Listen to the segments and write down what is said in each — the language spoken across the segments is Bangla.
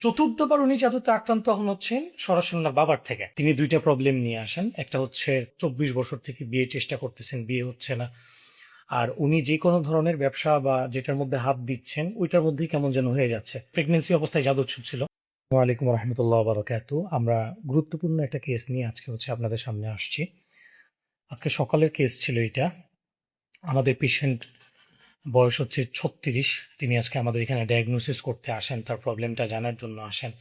চতুর্থবার উনি জাদুতে আক্রান্ত হন হচ্ছেন সরাসরি ওনার বাবার থেকে। তিনি দুইটা প্রবলেম নিয়ে আসেন। একটা হচ্ছে 24 বছর থেকে বিয়ে চেষ্টা করতেছেন, বিয়ে হচ্ছে না। আর উনি যে কোনো ধরনের ব্যবসা বা যেটার মধ্যে হাত দিচ্ছেন ওইটার মধ্যেই কেমন যেন হয়ে যাচ্ছে। প্রেগনেন্সি অবস্থায় জাদু ছিল। ওয়ালাইকুম রহমতুল্লাহ বারকাতু। আমরা গুরুত্বপূর্ণ একটা কেস নিয়ে আজকে আপনাদের সামনে আসছি। আজকে সকালের কেস ছিল এটা। আমাদের পেশেন্ট বয়স হচ্ছে 36। তিনি আজকে আমাদের এখানে ডায়াগনোসিস করতে আসেন, তার প্রবলেমটা জানার জন্য আসেন।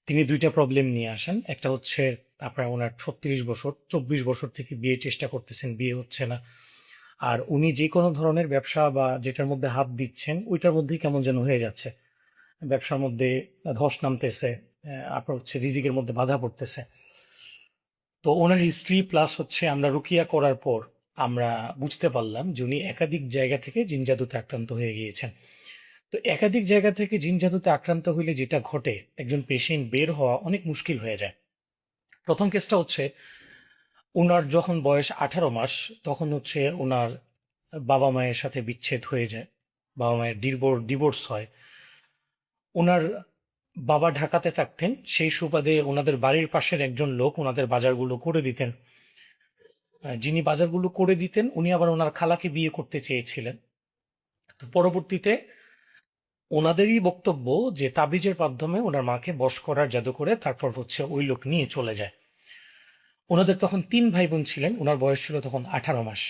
তিনি দুইটা প্রবলেম নিয়ে আসেন। একটা হচ্ছে আপনার ওনার 36 বছর, 24 বছর থেকে বিয়ে চেষ্টা করতেছেন, বিয়ে হচ্ছে না। আর উনি যে কোনো ধরনের ব্যবসা বা যেটার মধ্যে হাত দিচ্ছেন ওইটার মধ্যেই কেমন যেন হয়ে যাচ্ছে। ব্যবসার মধ্যে ধস নামতেছে, আপনার রিজিকের মধ্যে বাধা পড়তেছে। তো ওনার হিস্ট্রি প্লাস আমরা রুকিয়া করার পর আমরা বুঝতে পারলাম যে উনি একাধিক জায়গা থেকে জিন জাদুতে আক্রান্ত হয়ে গিয়েছেন। তো একাধিক জায়গা থেকে জিন জাদুতে আক্রান্ত হইলে যেটা ঘটে, একজন পেশেন্ট বের হওয়া অনেক মুশকিল হয়ে যায়। প্রথম কেসটা ওনার যখন বয়স 18 মাস, তখন ওনার বাবা মায়ের সাথে বিচ্ছেদ হয়ে যায়, বাবা মায়ের ডিভোর্স হয়। ওনার বাবা ঢাকাতে থাকতেন, সেই সুবাদে ওনাদের বাড়ির পাশের একজন লোক ওনাদের বাজারগুলো করে দিতেন। যিনি বাজারগুলো করে দিতেন উনি আবার ওনার খালাকে বিয়ে করতে চেয়েছিলেন। তো পরবর্তীতে ওনাদেরই বক্তব্য যে তাবিজের মাধ্যমে ওনার মাকে বশ করার জাদু করে তারপর ওই লোক নিয়ে চলে যায়। ওনাদের তখন 3 ভাই বোন ছিলেন, ওনার বয়স ছিল তখন 18 মাস।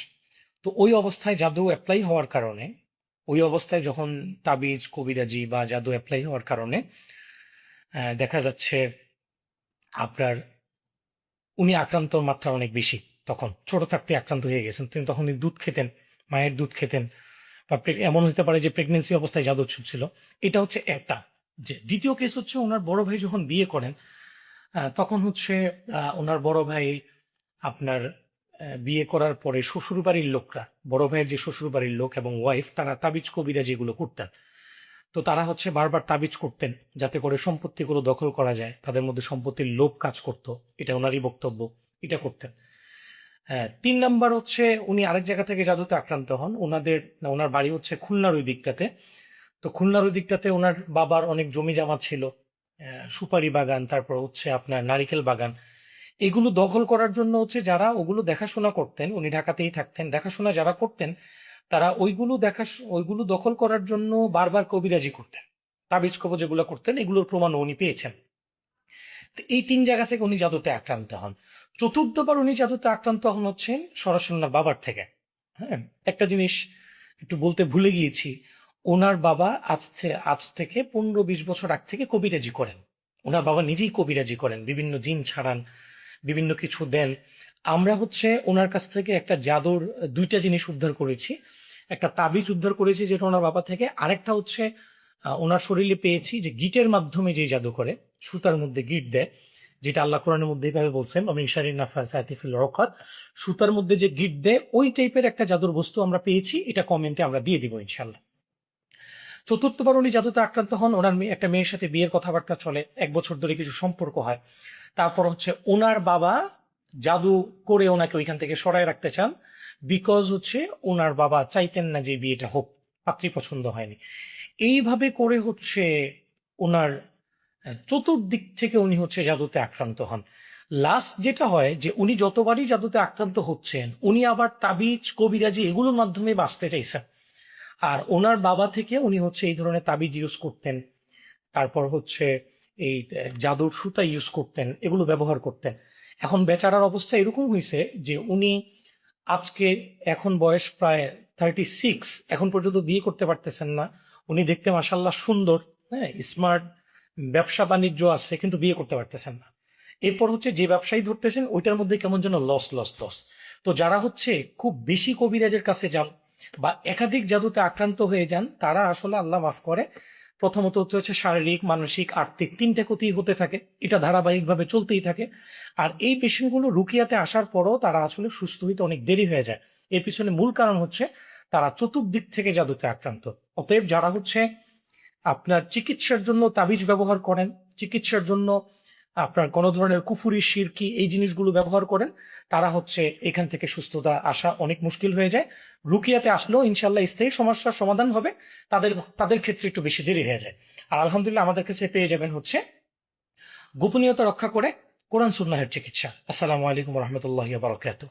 তো ওই অবস্থায় জাদু অ্যাপ্লাই হওয়ার কারণে, ওই অবস্থায় যখন তাবিজ কবিরাজি বা জাদু অ্যাপ্লাই হওয়ার কারণে দেখা যাচ্ছে আপনার উনি আক্রান্তর মাত্রা অনেক বেশি। তখন ছোট থাকতে আক্রান্ত হয়ে গেছেন। তিনি তখন দুধ খেতেন, মায়ের দুধ খেতেন, বা এমন হতে পারে যে প্রেগনেন্সি অবস্থায় জাদু ছিল। এটা একটা। যে দ্বিতীয় কেস ওনার বড় ভাই যখন বিয়ে করেন, তখন ওনার বড় ভাই আপনার বিয়ে করার পরে শ্বশুরবাড়ির লোকরা, বড় ভাইয়ের যে শ্বশুরবাড়ির লোক এবং ওয়াইফ, তারা তাবিজ কবিরা যেগুলো করতেন। তো তারা বারবার তাবিজ করতেন যাতে করে সম্পত্তিগুলো দখল করা যায়, তাদের মধ্যে সম্পত্তির লোভ কাজ করত। এটা ওনারই বক্তব্য, এটা করতেন। হ্যাঁ, 3 নাম্বার উনি আরেক জায়গা থেকে জাদুতে আক্রান্ত হন। ওনার বাড়ি খুলনার ওই দিকটাতে। তো খুলনার ওই দিকটাতে ওনার বাবার অনেক জমি জামা ছিল, সুপারি বাগান, তারপর আপনার নারিকেল বাগান। এগুলো দখল করার জন্য যারা ওগুলো দেখাশোনা করতেন, উনি ঢাকাতেই থাকতেন, দেখাশোনা যারা করতেন তারা ওইগুলো দখল করার জন্য বারবার কবিরাজি করতেন, তাবিজ কবজ যেগুলো করতেন, এগুলোর প্রমাণও উনি পেয়েছেন। তো এই 3 জায়গা থেকে উনি জাদুতে আক্রান্ত হন। চতুর্থবার উনি জাদুতে আক্রান্ত হন সরাসরি ওনার বাবার থেকে। হ্যাঁ, একটা জিনিস একটু বলতে ভুলে গিয়েছি। ওনার বাবা আজ থেকে 15-20 বছর আগ থেকে কবিরাজি করেন। ওনার বাবা নিজেই কবিরাজি করেন, বিভিন্ন জিন ছাড়ান, বিভিন্ন কিছু দেন। আমরা ওনার কাছ থেকে একটা জাদুর 2টা জিনিস উদ্ধার করেছি। একটা তাবিজ উদ্ধার করেছি যেটা ওনার বাবা থেকে, আরেকটা ওনার শরীরে পেয়েছি যে গিটের মাধ্যমে যে জাদু করে, সুতার মধ্যে গিট দেয়, যেটা আল্লাহ কোরআনের মধ্যে এইভাবে বলছেন, অমিন শারিন নাফাসাতি ফিল উকাদ। সুতার মধ্যে যে গিট দেয়, ওই টাইপের একটা জাদুর বস্তু আমরা পেয়েছি। এটা কমেন্টে আমরা দিয়ে দিব ইনশাল্লাহ। চতুর্থবার উনি জাদুতে আক্রান্ত হন। ওনার একটা মেয়ের সাথে বিয়ের কথাবার্তা চলে, 1 বছর ধরে কিছু সম্পর্ক হয়। তারপর ওনার বাবা জাদু করে ওনাকে ওইখান থেকে সরায় রাখতে চান, বিকজ ওনার বাবা চাইতেন না যে বিয়েটা হোক, পাত্রী পছন্দ হয়নি। এইভাবে করে ওনার চতুর্দিক থেকে উনি জাদুতে আক্রান্ত হন। লাস্ট যেটা হয় যে উনি যতবারই জাদুতে আক্রান্ত হচ্ছেন, উনি আবার তাবিজ কবিরাজি এগুলোর মাধ্যমে বাঁচতে চাইছেন। আর ওনার বাবা থেকে উনি এই ধরনের তাবিজ ইউজ করতেন, তারপর এই জাদুর সুতা ইউজ করতেন, এগুলো ব্যবহার করতেন। এখন বেচারার অবস্থা এরকম হয়েছে যে উনি আজকে, এখন বয়স প্রায় 36, এখন পর্যন্ত বিয়ে করতে পারতেছেন না। উনি দেখতে মাসাল্লাহ সুন্দর, হ্যাঁ, স্মার্ট, ব্যবসা বাণিজ্য আছে, কিন্তু বিয়ে করতে পারতেছেন না। এরপর যে ব্যবসায়ী ধরতেছেন ওইটার মধ্যে কেমন যেন লস লস লস। তো যারা খুব বেশি কবিরাজের কাছে যান বা একাধিক জাদুতে আক্রান্ত হয়ে যান, তারা আসলে আল্লাহ মাফ করে, প্রথমত শারীরিক, মানসিক, আর্থিক 3টে ক্ষতি হতে থাকে। এটা ধারাবাহিকভাবে চলতেই থাকে। আর এই পেশেন্টগুলো রুকিয়াতে আসার পরও তারা আসলে সুস্থ হইতে অনেক দেরি হয়ে যায়। এর পিছনে মূল কারণ তারা চতুর্দিক থেকে জাদুতে আক্রান্ত। অতএব যারা আপনার চিকিৎসার জন্য তাবিজ ব্যবহার করেন, চিকিৎসার জন্য আপনার কোনো ধরনের কুফুরি শিরকি এই জিনিসগুলো ব্যবহার করেন, তারা হচ্ছে এখান থেকে সুস্থতা আসা অনেক মুশকিল হয়ে যায়। রুকিয়াতে আসলেও ইনশাল্লাহ স্থায়ী সমস্যার সমাধান হবে, তাদের তাদের ক্ষেত্রে একটু বেশি দেরি হয়ে যায়। আর আলহামদুলিল্লাহ আমাদের কাছে পেয়ে যাবেন হচ্ছে গোপনীয়তা রক্ষা করে কোরআন সুন্নাহের চিকিৎসা। আসসালামু আলাইকুম রহমতুল্লাহ বারকাতুহ।